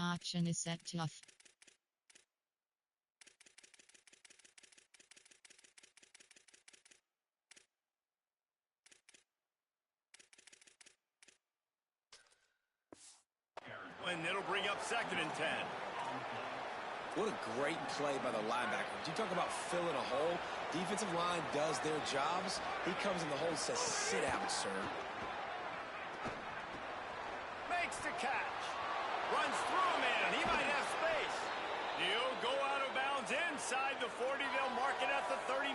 action is set tough. And it'll bring up 2nd and 10. What a great play by the linebacker. You talk about filling a hole. Defensive line does their jobs. He comes in the hole and says, sit out, sir. Makes the catch. Runs through a man. He might have space. He'll go out of bounds inside the 40. They'll mark it at the 39.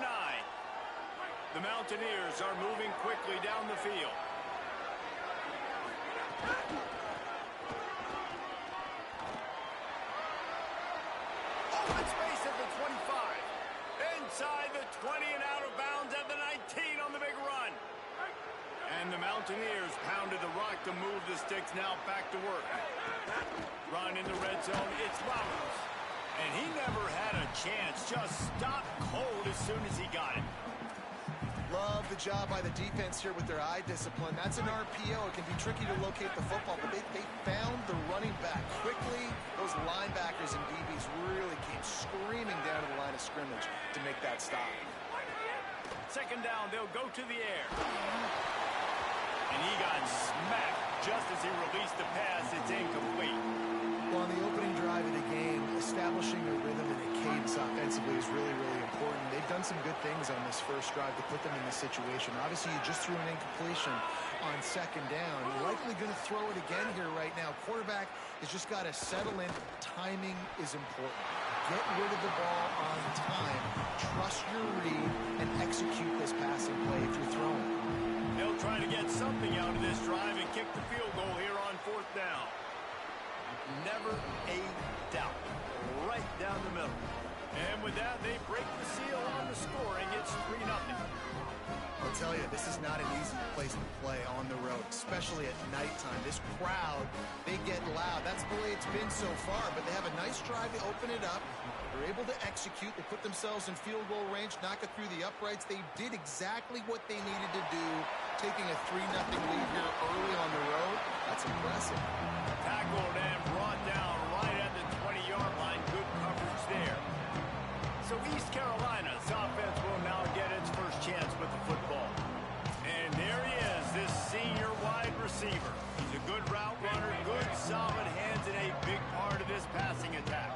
The Mountaineers are moving quickly down the field. Open space at the 25. Inside the 20 and out of bounds at the 19 on the big run. And the Mountaineers pounded the rock to move the sticks now back to work. Run in the red zone. It's Roberts. And he never had a chance. Just stopped cold as soon as he got it. Love the job by the defense here with their eye discipline. That's an RPO. It can be tricky to locate the football, but they found the running back quickly. Those linebackers and DBs really came screaming down to the line of scrimmage to make that stop. 2nd down, they'll go to the air. And he got smacked just as he released the pass. It's incomplete. Well, on the opening drive of the game, establishing a rhythm and a cadence offensively is really, really important. They've done some good things on this first drive to put them in this situation. Obviously, you just threw an incompletion on 2nd down. You're likely going to throw it again here right now. Quarterback has just got to settle in. Timing is important. Get rid of the ball on time. Trust your read and execute this passing play if you're throwing. They'll try to get something out of this drive and kick the field goal here on 4th down. Never a doubt. Right down the middle. And with that, they break the seal on the scoring. It's 3-0. I'll tell you, this is not an easy place to play on the road, especially at nighttime. This crowd, they get loud. That's the way it's been so far, but they have a nice drive to open it up. They're able to execute. They put themselves in field goal range, knock it through the uprights. They did exactly what they needed to do, taking a 3-0 lead here early on the road. That's impressive. Tackled and brought down right at the 20-yard line. Good coverage there. So East Carolina's offense will now get its first chance with the football. And there he is, this senior wide receiver. He's a good route runner, good solid hands, and a big part of this passing attack.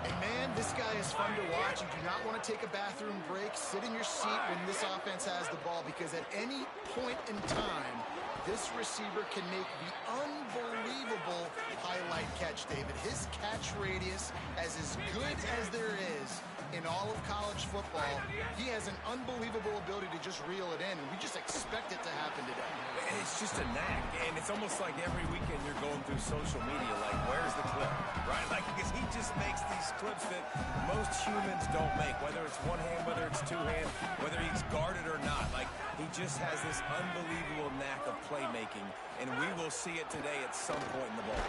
And man, this guy is fun to watch. You do not want to take a bathroom break. Sit in your seat when this offense has the ball, because at any point in time, this receiver can make the unbelievable highlight catch, David. His catch radius is as good as there is in all of college football. He has an unbelievable ability to just reel it in, and we just expect it to happen today. It's just a knack, and it's almost like every weekend you're going through social media, like, where's the clip, right? Like, because he just makes these clips that most humans don't make, whether it's one hand, whether it's two hand, whether he's guarded or not. Like, he just has this unbelievable knack of playmaking, and we will see it today at some point in the ball.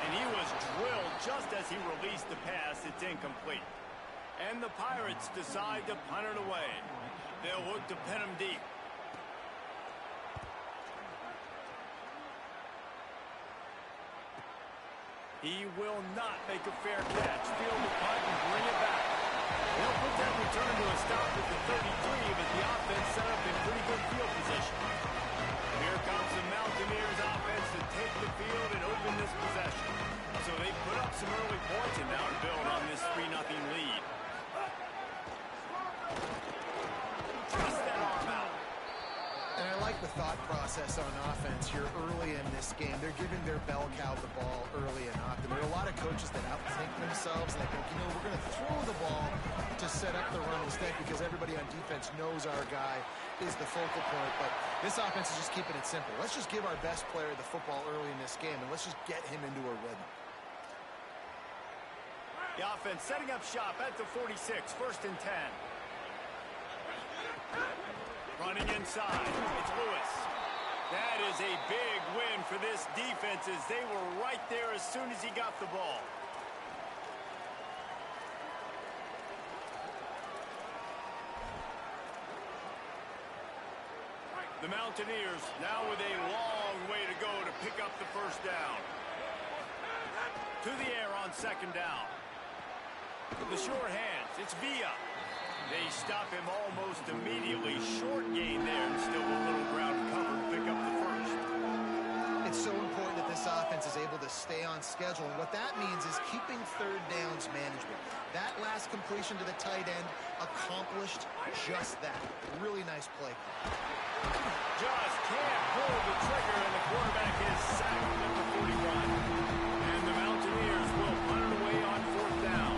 And he was drilled just as he released the pass. It's incomplete. And the Pirates decide to punt it away. They'll look to pin him deep. He will not make a fair catch. Field the punt and bring it back. They'll put that return to a stop at the 33, but the offense set up in pretty good field position. Here comes the Mountaineers offense to take the field and open this possession. So they put up some early points and now to build on this 3-0 lead. Trust that arm out. And I like the thought process on offense here early in this game. They're giving their bell cow the ball early and often. There are a lot of coaches that outthink themselves, and they think, we're going to throw the ball to set up the run instead because everybody on defense knows our guy is the focal point. But this offense is just keeping it simple. Let's just give our best player the football early in this game, and let's just get him into a rhythm. The offense setting up shop at the 46, 1st and 10. Running inside, it's Lewis. That is a big win for this defense as they were right there as soon as he got the ball. The Mountaineers now with a long way to go to pick up the first down. To the air on second down. With the short hands, it's Villa. They stop him almost immediately. Short gain there, and still a little ground cover to pick up the first. It's so important that this offense is able to stay on schedule, and what that means is keeping third downs manageable. That last completion to the tight end accomplished just that. Really nice play. Just can't pull the trigger, and the quarterback is sacked at the 41. And the Mountaineers will punt it away on fourth down.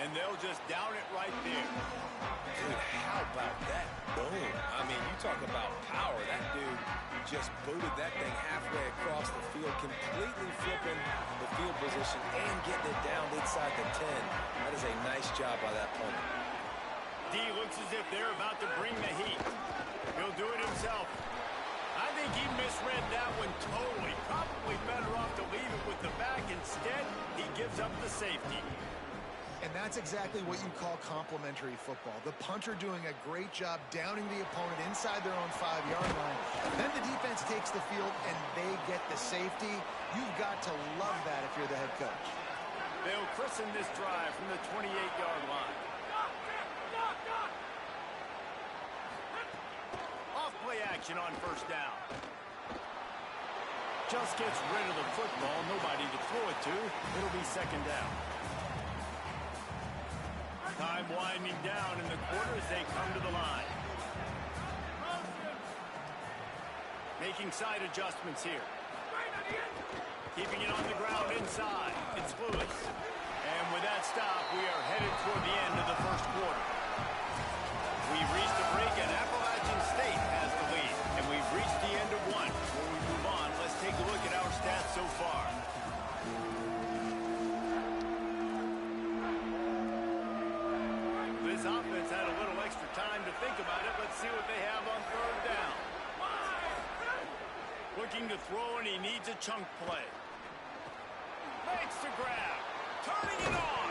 And they'll just down it right there. Dude, how about that boom? I mean, you talk about power. That dude just booted that thing halfway across the field, completely flipping the field position and getting it down inside the 10. That is a nice job by that punter. D looks as if they're about to bring the heat. He'll do it himself. I think he misread that one totally. Probably better off to leave it with the back. Instead, he gives up the safety. And that's exactly what you call complementary football. The punter doing a great job downing the opponent inside their own 5-yard line. Then the defense takes the field and they get the safety. You've got to love that if you're the head coach. They'll christen this drive from the 28-yard line. Off play action on first down. Just gets rid of the football. Nobody to throw it to. It'll be second down. Time winding down in the quarter as they come to the line. Making side adjustments here. Keeping it on the ground inside. It's Lewis. And with that stop, we are headed toward the end of the first quarter. We've reached a break, and Appalachian State has the lead. And we've reached the end of one. Before we move on, let's take a look at our stats so far. This offense had a little extra time to think about it. Let's see what they have on third down. Looking to throw, and he needs a chunk play. Makes the grab. Turning it on.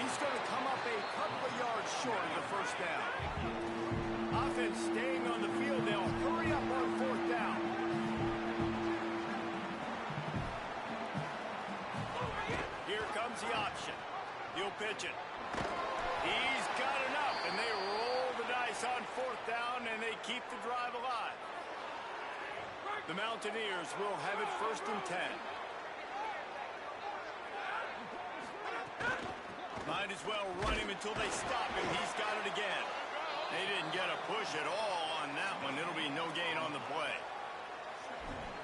He's going to come up a couple of yards short of the first down. Offense staying on the field. They'll hurry up on fourth down. Here comes the option. He'll pitch it. He's got enough, and they roll the dice on fourth down, and they keep the drive alive. The Mountaineers will have it first and 10. Might as well run him until they stop him. He's got it again. They didn't get a push at all on that one. It'll be no gain on the play.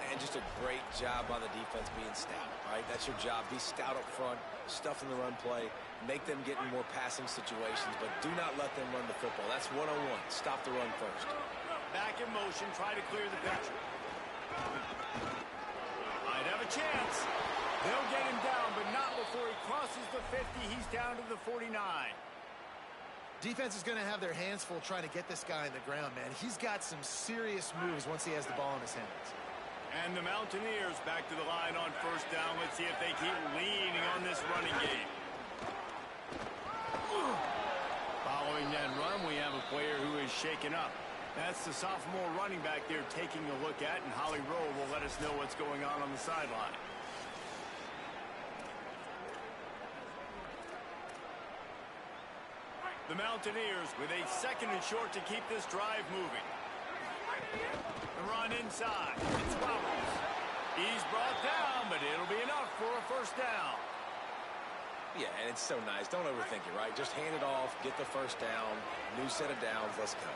And just a great job by the defense being stout, right? That's your job. Be stout up front, stuff in the run play, make them get in more passing situations, but do not let them run the football. That's one-on-one. Stop the run first. Back in motion, try to clear the picture. Might have a chance. They'll get him down, but not before he crosses the 50. He's down to the 49. Defense is going to have their hands full trying to get this guy on the ground, man. He's got some serious moves once he has the ball in his hands. And the Mountaineers back to the line on first down. Let's see if they keep leaning on this running game. Following that run, we have a player who is shaken up. That's the sophomore running back there taking a look at, and Holly Rowe will let us know what's going on the sideline. The Mountaineers with a second and short to keep this drive moving. The run inside. It's Roberts. He's brought down, but it'll be enough for a first down. Yeah, and it's so nice. Don't overthink it, right? Just hand it off, get the first down, new set of downs, let's go.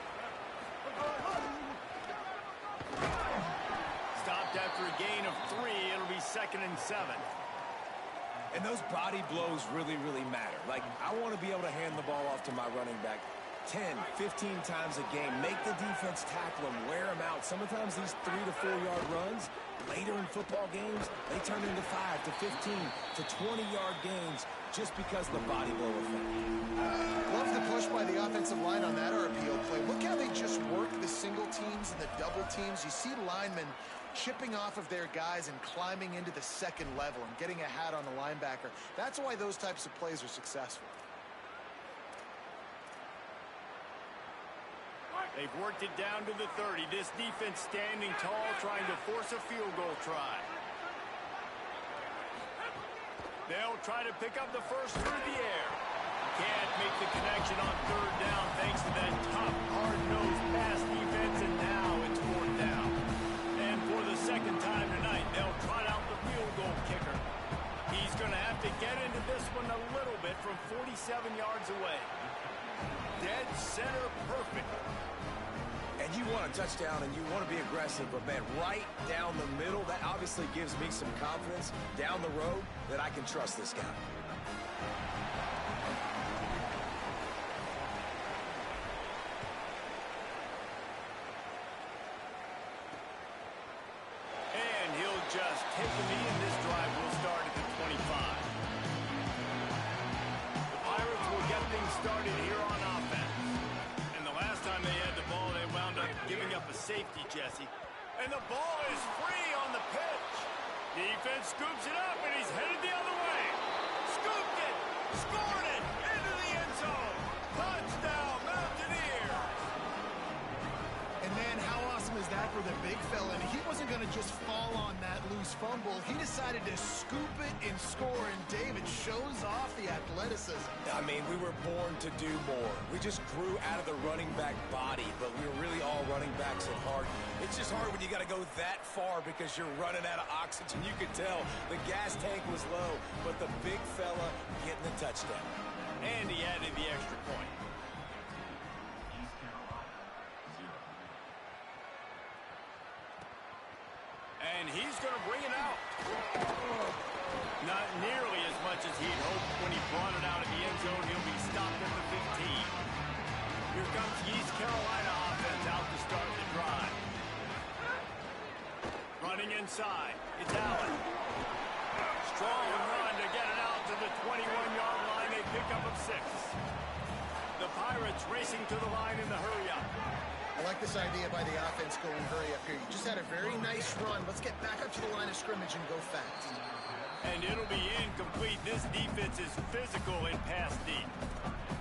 Stopped after a gain of 3. It'll be second and 7. And those body blows really, really matter. Like, I want to be able to hand the ball off to my running back 10, 15 times a game. Make the defense tackle them, wear them out. Sometimes these 3 to 4 yard runs, later in football games, they turn into 5 to 15 to 20-yard gains just because of the body blow effect. Love the push by the offensive line on that RPO play. Look how they just work the single teams and the double teams. You see linemen chipping off of their guys and climbing into the second level and getting a hat on the linebacker. That's why those types of plays are successful. They've worked it down to the 30. This defense standing tall, trying to force a field goal try. They'll try to pick up the first through the air. Can't make the connection on third down thanks to that tough, hard-nosed pass defense, and now it's fourth down. And for the second time tonight, they'll trot out the field goal kicker. He's going to have to get into this one a little bit from 47 yards away. Dead center perfect. And you want a touchdown and you want to be aggressive, but man, right down the middle, that obviously gives me some confidence down the road that I can trust this guy. And he'll just take the knee, and this drive will start at the 25. The Pirates will get things started here on offense. And the last time they had the ball, they wound up giving up a safety, Jesse. And the ball is free on the pitch. Defense scoops it up, and he's headed the other way. Scooped it, scored it, into the end zone. Touchdown, Mountaineers. And man, how awesome is that for the big fella? And he wasn't going to just fall on that loose fumble. He decided to scoop it and score, and David shows off the athleticism. I mean, we were born to do more. We just grew out of the running back body, but we were really all running backs at heart. It's just hard when you got to go that far because you're running out of oxygen. You could tell the gas tank was low, but the big fella getting the touchdown. And he added the extra point. And he's going to bring it out. Not nearly as much as he'd hoped when he brought it out of the end zone. He'll be stopped at the 15. Here comes East Carolina offense out to start the drive. Running inside. It's Allen. Strong run to get it out to the 21-yard line. They pick up of 6. The Pirates racing to the line in the hurry-up. I like this idea by the offense going hurry up here. You just had a very nice run. Let's get back up to the line of scrimmage and go fast. And it'll be incomplete. This defense is physical and pass deep.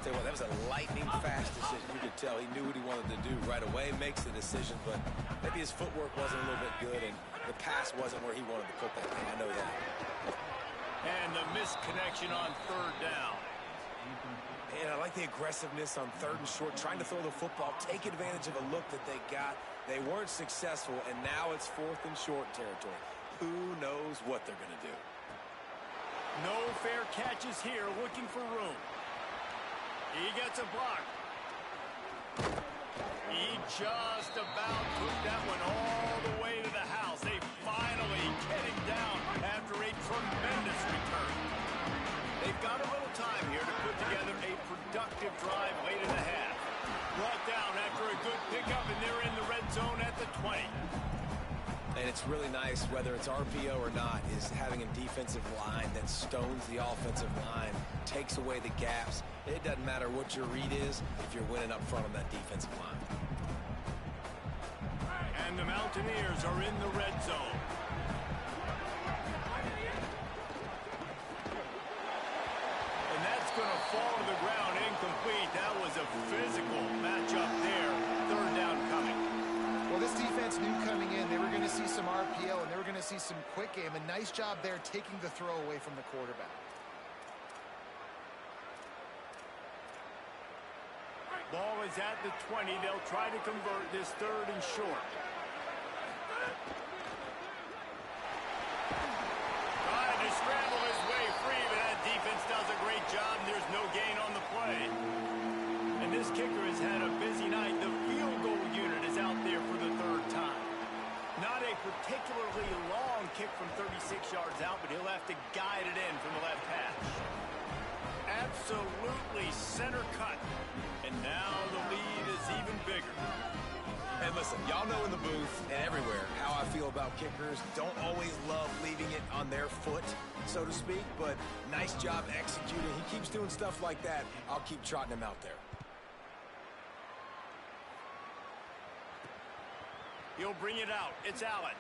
Tell you what, that was a lightning-fast decision. You could tell he knew what he wanted to do right away, makes the decision, but maybe his footwork wasn't a little bit good, and the pass wasn't where he wanted to put that thing. I know that. And the missed connection on third down. And I like the aggressiveness on third and short, trying to throw the football, take advantage of a look that they got. They weren't successful, and now it's fourth and short territory. Who knows what they're going to do? No fair catches here, looking for room. He gets a block. He just about took that one all the way to the house. They finally get him down after a tremendous return. They've got a little time here to put together a productive drive late in the half. Brought down after a good pickup, and they're in the red zone at the 20. And it's really nice, whether it's RPO or not, is having a defensive line that stones the offensive line, takes away the gaps. It doesn't matter what your read is if you're winning up front on that defensive line. And the Mountaineers are in the red zone. And that's going to fall to the ground incomplete. That was a physical matchup there. Third down coming. Well, this defense knew coming in they were going to see some RPO and they were going to see some quick game. A nice job there taking the throw away from the quarterback. Ball is at the 20. They'll try to convert this third and short. Trying to scramble his way free, but that defense does a great job, and there's no gain on the play. And this kicker has had a busy night. The field goal unit is out there for the third time. Not a particularly long kick from 36 yards out, but he'll have to guide it in from the left hash. Absolutely center cut. And now the lead is even bigger. And listen, y'all know in the booth and everywhere how I feel about kickers. Don't always love leaving it on their foot, so to speak, but nice job executing. He keeps doing stuff like that. I'll keep trotting him out there. He'll bring it out. It's Allen.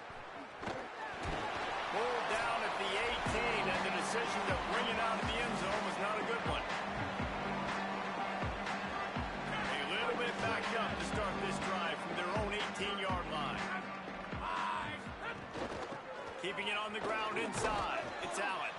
Pulled down at the 18, and the decision to bring it out of the end zone was not a good one. A little bit backed up to start this drive. Keeping it on the ground inside. It's Allen.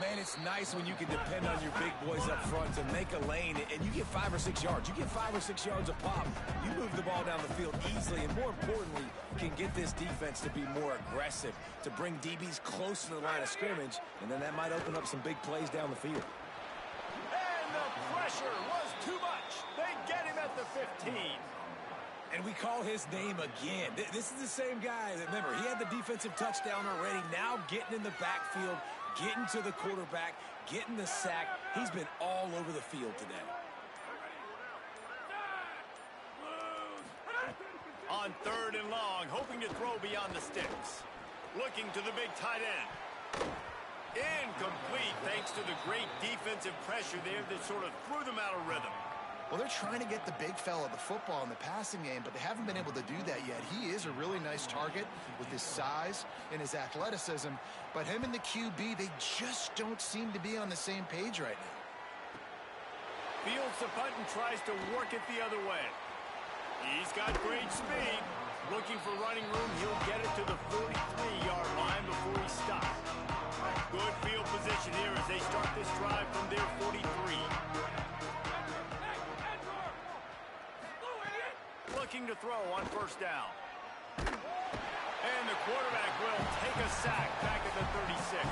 Man, it's nice when you can depend on your big boys up front to make a lane, and you get 5 or 6 yards. You get 5 or 6 yards a pop. You move the ball down the field easily, and more importantly, can get this defense to be more aggressive, to bring DBs close to the line of scrimmage, and then that might open up some big plays down the field. And the pressure was too much. They get him at the 15. And we call his name again. This is the same guy. Remember, he had the defensive touchdown already. Now getting in the backfield, getting to the quarterback, getting the sack. He's been all over the field today. On 3rd and long, hoping to throw beyond the sticks. Looking to the big tight end. Incomplete thanks to the great defensive pressure there that sort of threw them out of rhythm. Well, they're trying to get the big fella the football in the passing game, but they haven't been able to do that yet. He is a really nice target with his size and his athleticism, but him and the QB, they just don't seem to be on the same page right now. Fields the punt and tries to work it the other way. He's got great speed. Looking for running room, he'll get it to the 43-yard line before he stops. Good field position here as they start this drive from their 43. Looking to throw on 1st down. And the quarterback will take a sack back at the 36.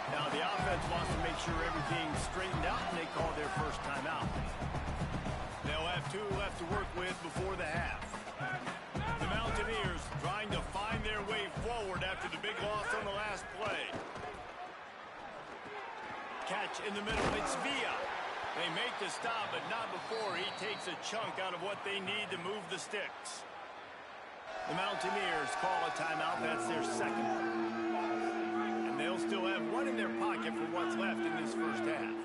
Now the offense wants to make sure everything's straightened out, and they call their first timeout. They'll have 2 left to work with before the half. The Mountaineers trying to find their way forward after the big loss on the last play. Catch in the middle, it's Villa. They make the stop, but not before he takes a chunk out of what they need to move the sticks. The Mountaineers call a timeout. That's their 2nd. And they'll still have 1 in their pocket for what's left in this first half.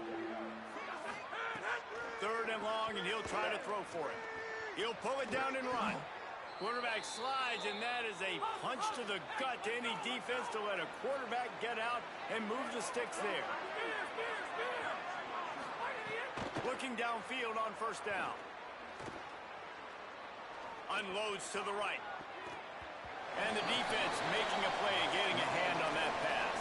3rd and long, and he'll try to throw for it. He'll pull it down and run. Quarterback slides, and that is a punch to the gut to any defense to let a quarterback get out and move the sticks there. Looking downfield on 1st down. Unloads to the right. And the defense making a play, getting a hand on that pass.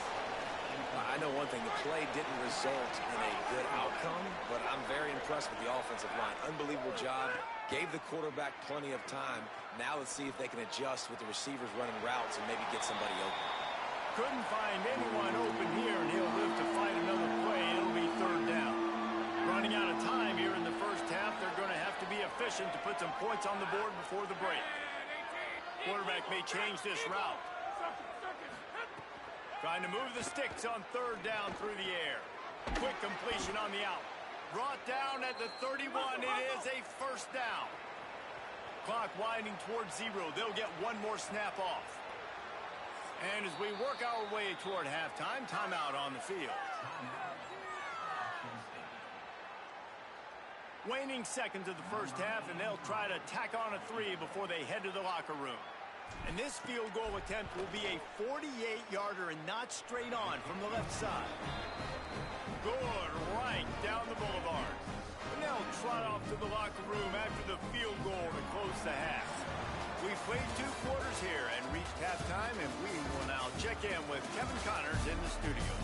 I know one thing, the play didn't result in a good outcome, but I'm very impressed with the offensive line. Unbelievable job. Gave the quarterback plenty of time. Now let's see if they can adjust with the receivers running routes and maybe get somebody open. Couldn't find anyone open here, and he'll live to fight another play. It'll be 3rd down. Running out of time here in the first half, they're going to have to be efficient to put some points on the board before the break. Quarterback may change this route. Trying to move the sticks on 3rd down through the air. Quick completion on the out. Brought down at the 31. It is a 1st down. Clock winding towards 0. They'll get 1 more snap off. And as we work our way toward halftime, timeout on the field. Waning seconds of the first half, and they'll try to tack on a 3 before they head to the locker room. And this field goal attempt will be a 48-yarder and not straight on from the left side. Good right down the boulevard. And they'll trot off to the locker room after the field goal to close the half. We've played 2 quarters here and reached halftime, and we will now check in with Kevin Connors in the studio.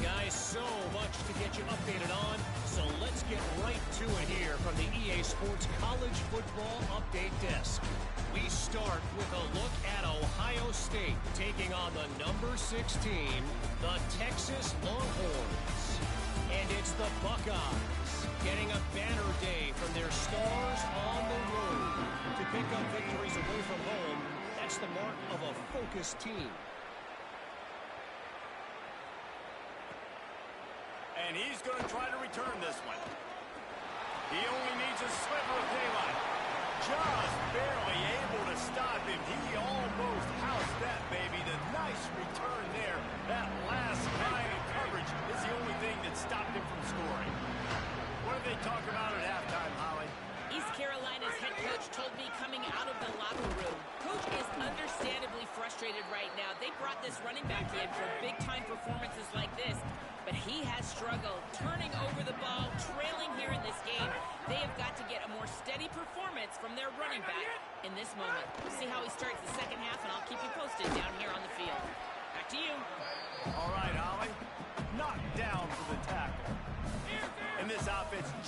Guys, so much to get you updated on, so let's get right to it here from the EA Sports College Football Update Desk. We start with a look at Ohio State taking on the number 6 team, the Texas Longhorns. And it's the Buckeyes getting a banner day from their stars on the road to pick up victories away from home. That's the mark of a focused team. And he's going to try to return this one. He only needs a sliver of daylight. Just barely able to stop him. He almost housed that baby. The nice return there. That last line of coverage is the only thing that stopped him from scoring. What did they talk about at halftime, Holly? East Carolina's head coach told me coming out of the locker room, Coach is understandably frustrated right now. They brought this running back in for big-time performances like this, but he has struggled turning over the ball, trailing here in this game. They have got to get a more steady performance from their running back in this moment. We'll see how he starts the second half, and I'll keep you posted down here on the field.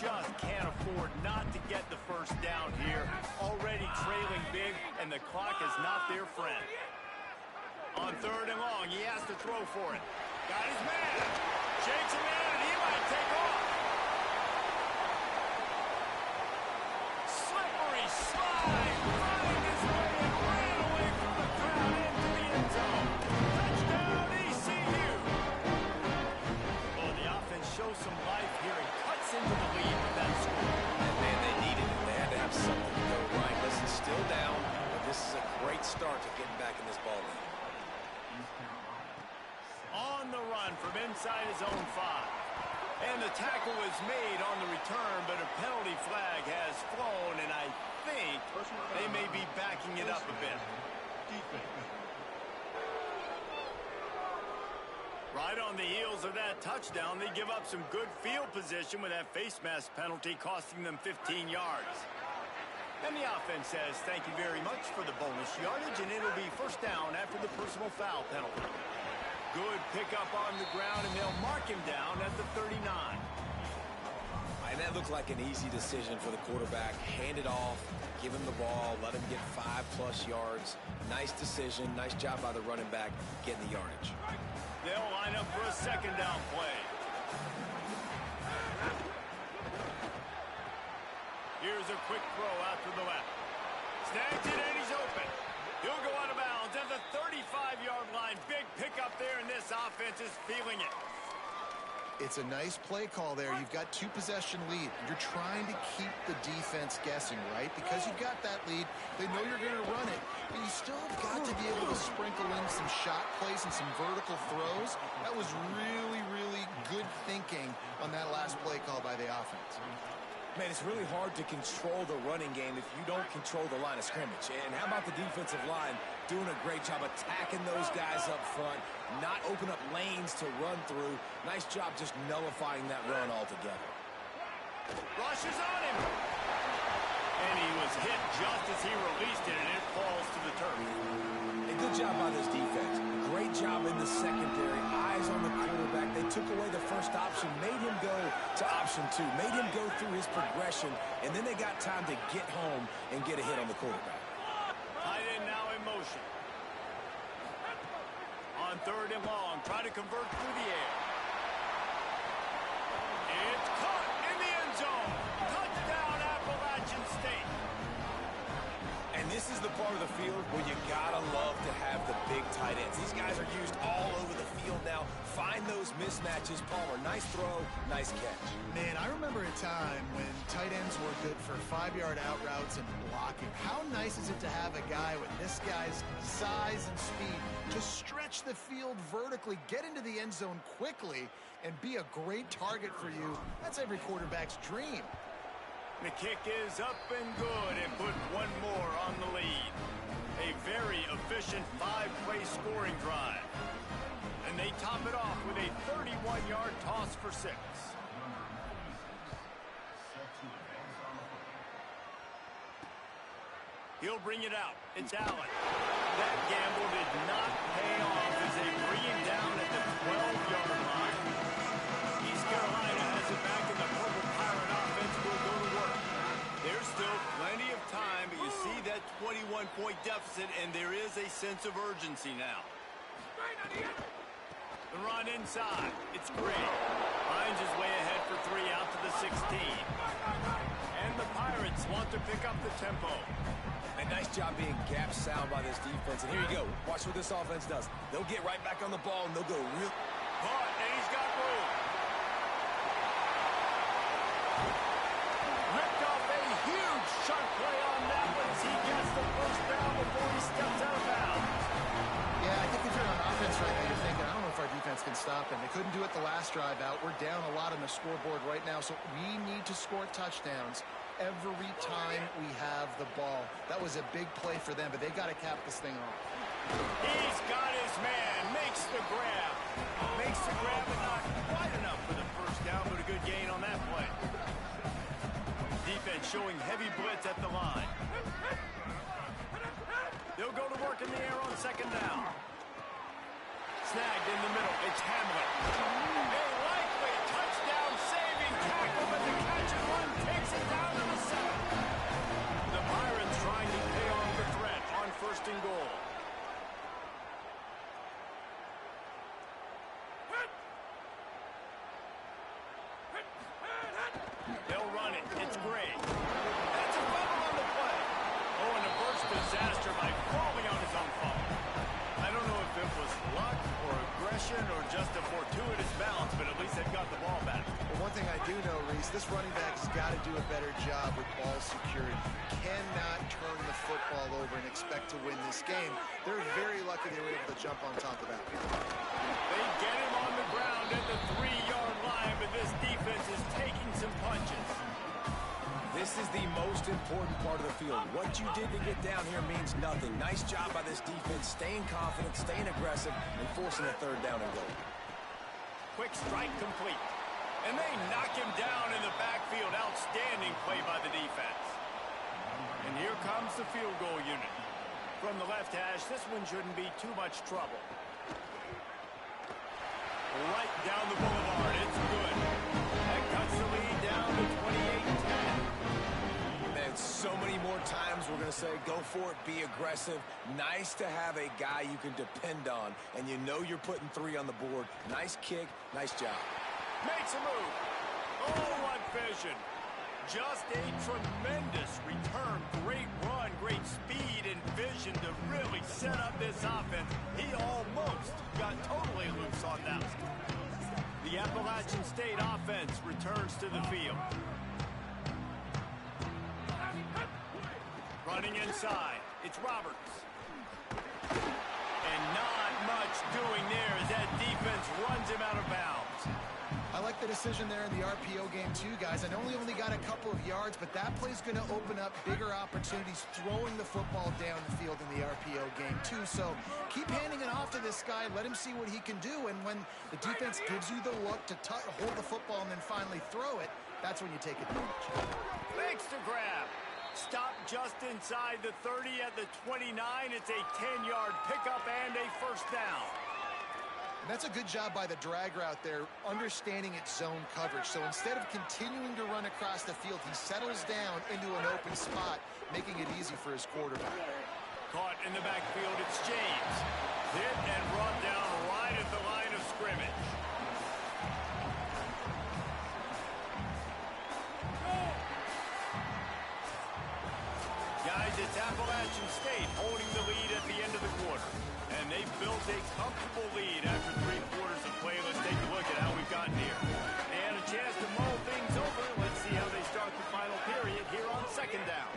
just can't afford not to get the first down here. Already trailing big, and the clock is not their friend. On 3rd and long, he has to throw for it. Got his man. Shakes him in, and he might take off. Slippery slide. Running his way and ran away from the crowd into the end zone. Touchdown, ECU. Oh, the offense shows some life here and cuts into the lead with that score. And man, they needed it. They had to have something to go right. Listen, still down, but this is a great start to getting back in this ball game. On the run from inside his own 5. And the tackle is made on the return, but a penalty flag has flown, and I think they may be backing it up a bit. Right on the heels of that touchdown, they give up some good field position with that face mask penalty costing them 15 yards. And the offense says thank you very much for the bonus yardage, and it'll be first down after the personal foul penalty. Good pickup on the ground, and they'll mark him down at the 39. And that looked like an easy decision for the quarterback. Hand it off, give him the ball, let him get 5+ yards. Nice decision. Nice job by the running back getting the yardage. They'll line up for a 2nd down play. Here's a quick throw out to the left. Snags it, and he's open. He'll go out of bounds at the 35-yard line. Big pickup there, and this offense is feeling it. It's a nice play call there. You've got 2-possession lead. You're trying to keep the defense guessing, right? Because you've got that lead, they know you're going to run it. But you still have got to be able to sprinkle in some shot plays and some vertical throws. That was really, really good thinking on that last play call by the offense. Man, it's really hard to control the running game if you don't control the line of scrimmage. And how about the defensive line doing a great job attacking those guys up front, not open up lanes to run through. Nice job just nullifying that run altogether. Rushes on him. And he was hit just as he released it, and it falls to the turf. A good job by this defense. Great job in the secondary. Eyes on the quarterback. They took away the first option, made him go to option 2, made him go through his progression, and then they got time to get home and get a hit on the quarterback. Tight end now in motion. On 3rd and long, try to convert through the air. It's caught in the end zone. Touchdown, Appalachian State. And this is the part of the field where you gotta love to have the big tight ends. These guys are used all over the field now. Find those mismatches. Palmer, nice throw, nice catch. Man, I remember a time when tight ends were good for 5-yard out routes and blocking. How nice is it to have a guy with this guy's size and speed to stretch the field vertically, get into the end zone quickly, and be a great target for you? That's every quarterback's dream. The kick is up and good, and put one more on the lead. A very efficient 5-play scoring drive. And they top it off with a 31-yard toss for 6. He'll bring it out. It's Allen. That gamble did not pay off as they bring him down at the 12-yard line. East Carolina has it back, in the Purple Pirate offense will go to work. There's still plenty of time, but you see that 21-point deficit, and there is a sense of urgency now. The run inside. It's Gray. Finds his way ahead for 3 out to the 16. And the Pirates want to pick up the tempo. A nice job being gap sound by this defense. And here you go. Watch what this offense does. They'll get right back on the ball, and they'll go real. Caught, and he's got room. Ripped off a huge sharp play on that one as he gets the first down before he steps out of bounds. Yeah, I think if you're on offense right now, you're thinking, I don't know if our defense can stop them. They couldn't do it the last drive out. We're down a lot on the scoreboard right now, so we need to score touchdowns every time we have the ball. That was a big play for them, but they got to cap this thing off. He's got his man. Makes the grab. Makes the grab, but not quite enough for the first down, but a good gain on that play. Defense showing heavy blitz at the line. They'll go to work in the air on 2nd down. Snagged in the middle. It's Hamlet. A likely touchdown saving tackle, but the catch is right this running back has got to do a better job with ball security. Cannot turn the football over and expect to win this game. They're very lucky they were able to jump on top of that. They get him on the ground at the 3-yard line, but this defense is taking some punches. This is the most important part of the field. What you did to get down here means nothing. Nice job by this defense, staying confident, staying aggressive, and forcing a third down and goal. Quick strike complete. And they knock him down in the backfield. Outstanding play by the defense. And here comes the field goal unit. From the left hash, this one shouldn't be too much trouble. Right down the boulevard. It's good. That cuts the lead down to 28-10. Man, so many more times we're going to say, go for it, be aggressive. Nice to have a guy you can depend on, and you know you're putting 3 on the board. Nice kick, nice job. Makes a move. Oh, what vision. Just a tremendous return. Great run, great speed and vision to really set up this offense. He almost got totally loose on that. The Appalachian State offense returns to the field. Running inside, it's Roberts. And not much doing there as that defense runs him out of bounds. I like the decision there in the RPO game too, guys. I know he only got a couple of yards, but that play's going to open up bigger opportunities throwing the football down the field in the RPO game too. So keep handing it off to this guy. Let him see what he can do. And when the defense gives you the look to hold the football and then finally throw it, that's when you take advantage. Makes the grab. Stop just inside the 30 at the 29. It's a 10-yard pickup and a first down. And that's a good job by the drag route there, understanding its zone coverage. So instead of continuing to run across the field, he settles down into an open spot, making it easy for his quarterback. Caught in the backfield, it's James. Hit and brought down right at the line of scrimmage. Guys, it's Appalachian State holding the lead at the end of the quarter. And they've built a comfortable lead after 3 quarters of play. Let's take a look at how we've gotten here. And a chance to mull things over. Let's see how they start the final period here on second down.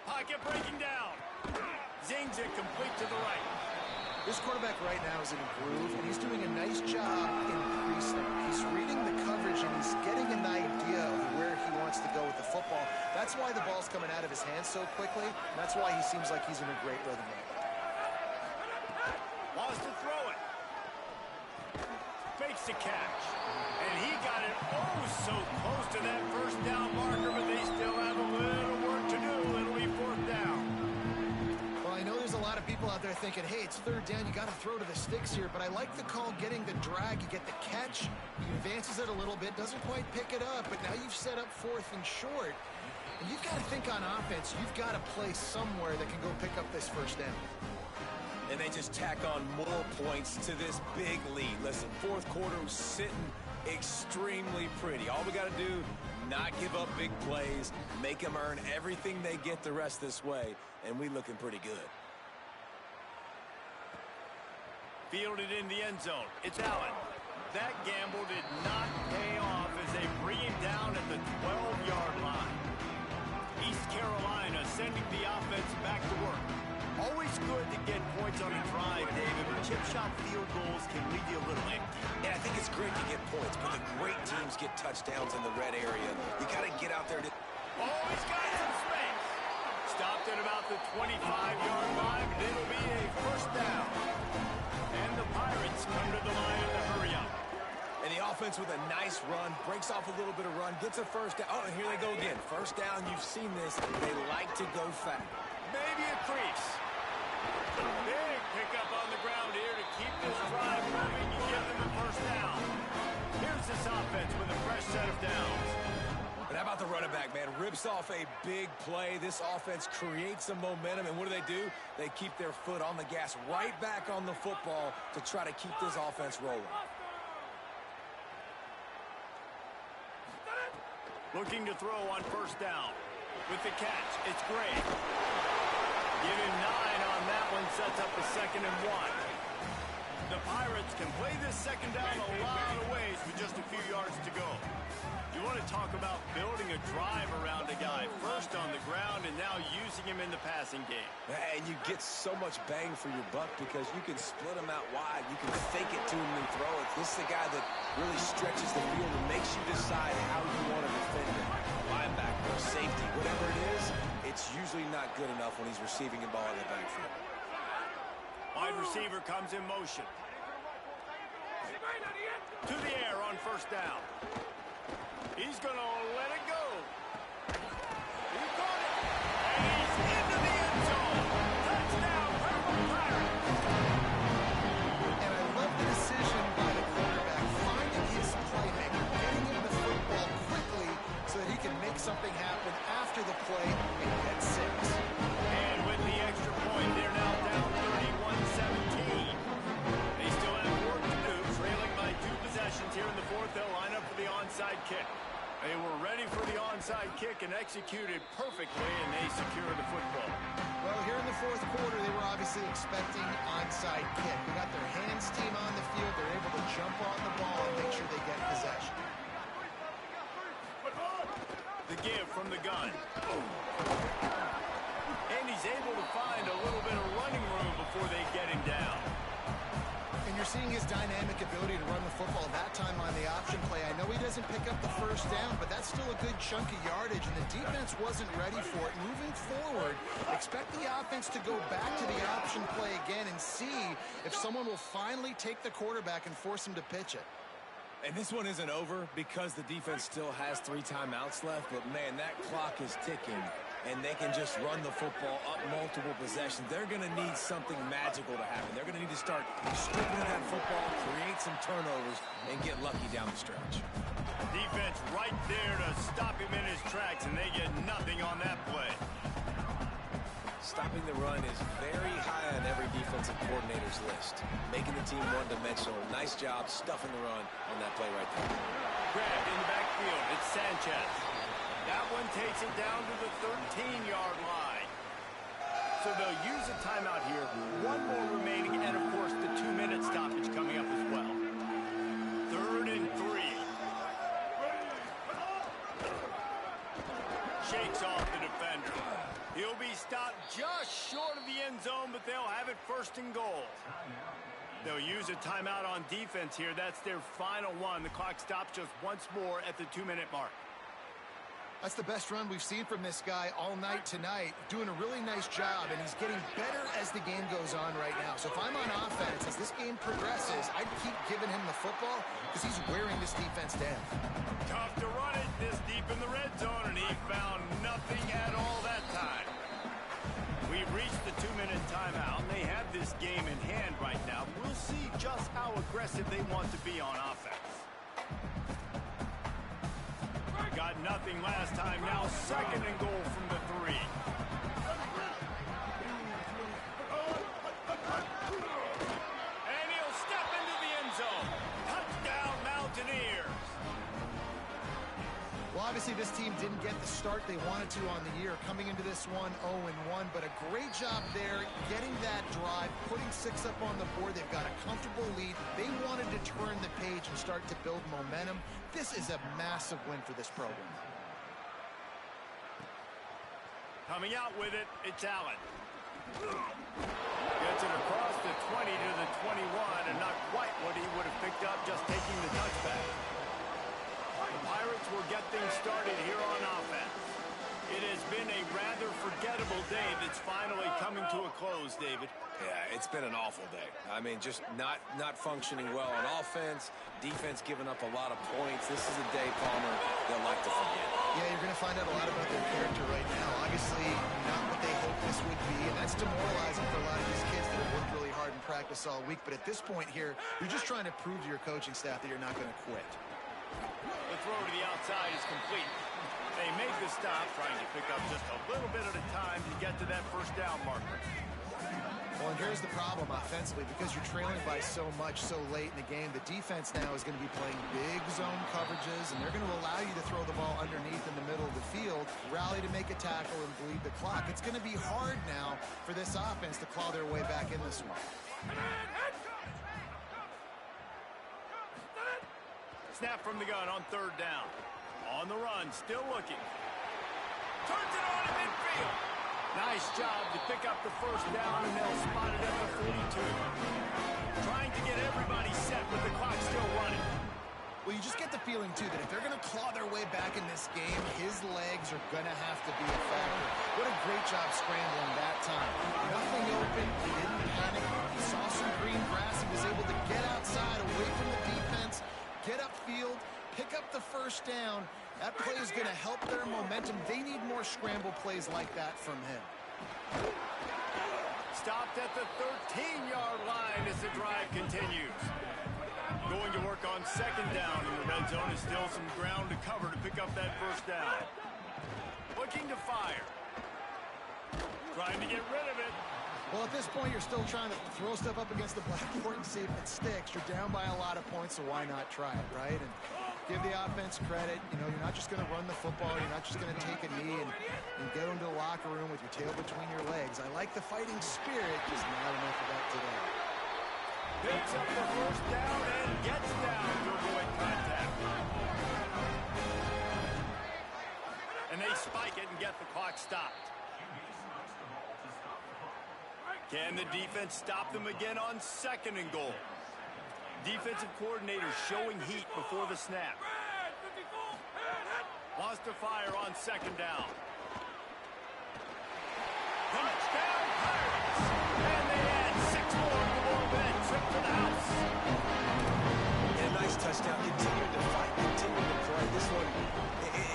Pocket breaking down. Zings it complete to the right. This quarterback right now is in a groove, and he's doing a nice job in pre-snap. He's reading the coverage, and he's getting an idea of where he wants to go with the football. That's why the ball's coming out of his hands so quickly, and that's why he seems like he's in a great rhythm right now. Wants to throw it. Fakes the catch. And he got it oh so close to that first down marker, but they still have a little work to do. It'll be 4th down. Well, I know there's a lot of people out there thinking, hey, it's 3rd down, you got to throw to the sticks here, but I like the call getting the drag. You get the catch, he advances it a little bit, doesn't quite pick it up, but now you've set up 4th and short. And you've got to think on offense, you've got to play somewhere that can go pick up this first down. And they just tack on more points to this big lead. Listen, 4th quarter was sitting extremely pretty. All we got to do, not give up big plays, make them earn everything they get the rest this way, and we looking pretty good. Fielded in the end zone. It's Allen. That gamble did not pay off as they bring him down at the 12-yard line. East Carolina sending the offense back to work. Always good to get points on a drive, David, but chip shot field goals can leave you a little empty. Yeah, I think it's great to get points, but the great teams get touchdowns in the red area. You got to get out there to... Oh, he's got some space. Stopped at about the 25-yard line, but it'll be a first down. And the Pirates come to the line in the hurry-up. And the offense with a nice run, breaks off a little bit of run, gets a first down. Oh, and here they go again. First down, you've seen this. They like to go fast. Maybe a crease. Big pickup on the ground here to keep this drive moving. You give them the first down. Here's this offense with a fresh set of downs. But how about the running back, man? Rips off a big play. This offense creates some momentum, and what do? They keep their foot on the gas, right back on the football to try to keep this offense rolling. Looking to throw on first down. With the catch, it's Gray. Give him 9 on that one, sets up a 2nd and 1. The Pirates can play this second down a lot of ways with just a few yards to go. You want to talk about building a drive around a guy, first on the ground and now using him in the passing game. And you get so much bang for your buck because you can split him out wide. You can fake it to him and throw it. This is a guy that really stretches the field and makes you decide how you want to defend him. Linebacker, safety, whatever it is, it's usually not good enough when he's receiving the ball in the backfield. Wide receiver comes in motion. To the air on first down. He's going to let it go. He caught it. And he's into the end zone. Touchdown, Purple Pirates. And I love the decision by the quarterback, finding his playmaker, getting him the football quickly so that he can make something happen after the play and get 6. And with the extra point, they're now down 31-17. They still have work to do, trailing by 2 possessions here in the fourth. They'll line up for the onside kick. They were ready for the onside kick and executed perfectly, and they secured the football. Well, here in the fourth quarter, they were obviously expecting onside kick. They got their hands team on the field. They're able to jump on the ball and make sure they get possession. The give from the gun. And he's able to find a little bit of running room before they get him down. And you're seeing his dynamic ability to run the football that time on the option play. I know he doesn't pick up the first down, but that's still a good chunk of yardage, and the defense wasn't ready for it. Moving forward, expect the offense to go back to the option play again and see if someone will finally take the quarterback and force him to pitch it. And this one isn't over because the defense still has 3 timeouts left, but man, that clock is ticking, and they can just run the football up multiple possessions. They're going to need something magical to happen. They're going to need to start stripping that football, create some turnovers, and get lucky down the stretch. Defense right there to stop him in his tracks, and they get nothing on that play. Stopping the run is very high on every defensive coordinator's list. Making the team one-dimensional. Nice job stuffing the run on that play right there. Grabbed in the backfield. It's Sanchez. That one takes it down to the 13-yard line. So they'll use a timeout here. 1 more remaining, and of course the 2-minute stoppage coming up as well. 3rd and 3. Shakes off the defender. He'll be stopped just short of the end zone, but they'll have it 1st and goal. They'll use a timeout on defense here. That's their final one. The clock stops just once more at the 2-minute mark. That's the best run we've seen from this guy all night tonight. Doing a really nice job, and he's getting better as the game goes on right now. So if I'm on offense, as this game progresses, I'd keep giving him the football because he's wearing this defense down. Tough to run it this deep in the red zone, and he found nothing at all that time. We've reached the 2-minute timeout, and they have this game in hand right now. We'll see just how aggressive they want to be on offense. Got nothing last time. Now 2nd and goal from the 3. And he'll step into the end zone. Touchdown, Mountaineers. Well, obviously this team didn't get the start they wanted to on the year, coming into this one 0-1, but a great job there, getting that drive, putting 6 up on the board. They've got a comfortable lead. They wanted to turn the page and start to build momentum. This is a massive win for this program. Coming out with it, it's Allen. Gets it across the 20 to the 21, and not quite what he would have picked up just taking the touchback. The Pirates will get things started here on offense. It has been a rather forgettable day that's finally coming to a close, David. Yeah, it's been an awful day. I mean, just not functioning well on offense, defense giving up a lot of points. This is a day, Palmer, they'll like to forget. Yeah, you're going to find out a lot about their character right now. Obviously, not what they hoped this would be, and that's demoralizing for a lot of these kids that have worked really hard in practice all week. But at this point here, you're just trying to prove to your coaching staff that you're not going to quit. The throw to the outside is complete. They make the stop, trying to pick up just a little bit at a time to get to that first down marker. Well, and here's the problem offensively, because you're trailing by so much so late in the game, the defense now is going to be playing big zone coverages, and they're going to allow you to throw the ball underneath in the middle of the field, rally to make a tackle, and bleed the clock. It's going to be hard now for this offense to claw their way back in this one. Snap from the gun on third down. On the run, still looking. Turns it on in midfield. Nice job to pick up the first down, and they'll spot it at the 42. Trying to get everybody set with the clock still running. Well, you just get the feeling, too, that if they're going to claw their way back in this game, his legs are going to have to be a factor. What a great job scrambling that time. Nothing open. He didn't panic. He saw some green grass. He was able to get outside, away from the defense, get upfield, pick up the first down. That play is going to help their momentum. They need more scramble plays like that from him. Stopped at the 13-yard line as the drive continues. Going to work on second down in the red zone. Is still some ground to cover to pick up that first down. Looking to fire. Trying to get rid of it. Well, at this point, you're still trying to throw stuff up against the blackboard and see if it sticks. You're down by a lot of points, so why not try it, right? And give the offense credit. You know, you're not just going to run the football. You're not just going to take a knee and go into the locker room with your tail between your legs. I like the fighting spirit, just not enough of that today. Picks up the first down and gets down to avoid contact. And they spike it and get the clock stopped. Can the defense stop them again on second and goal? Defensive coordinator showing heat before the snap. Wants to fire on second down. Touchdown Pirates! And they add 6 more to the ball bench. Trip to the house. And a nice touchdown. Continuing to fight, continuing to play. This one,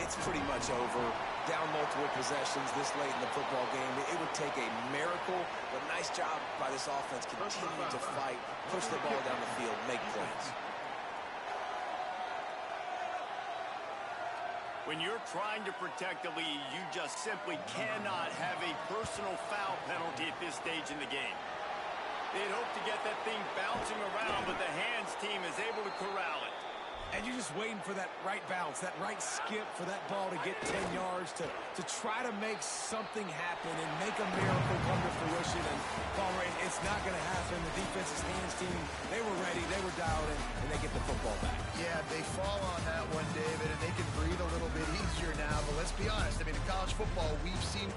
it's pretty much over. Down multiple possessions this late in the football game. It would take a miracle, but nice job by this offense continuing to fight, push the ball down the field, make plays. When you're trying to protect the lead, you just simply cannot have a personal foul penalty at this stage in the game. They'd hope to get that thing bouncing around, but the hands team is able to corral it. And you're just waiting for that right bounce, that right skip for that ball to get 10 yards to try to make something happen and make a miracle come to fruition. And Palmer, it's not going to happen. The defense's hands team, they were ready, they were dialed in, and they get the football back. Yeah, they fall on that one, David, and they can breathe a little bit easier now. But let's be honest, I mean, in college football, we've seen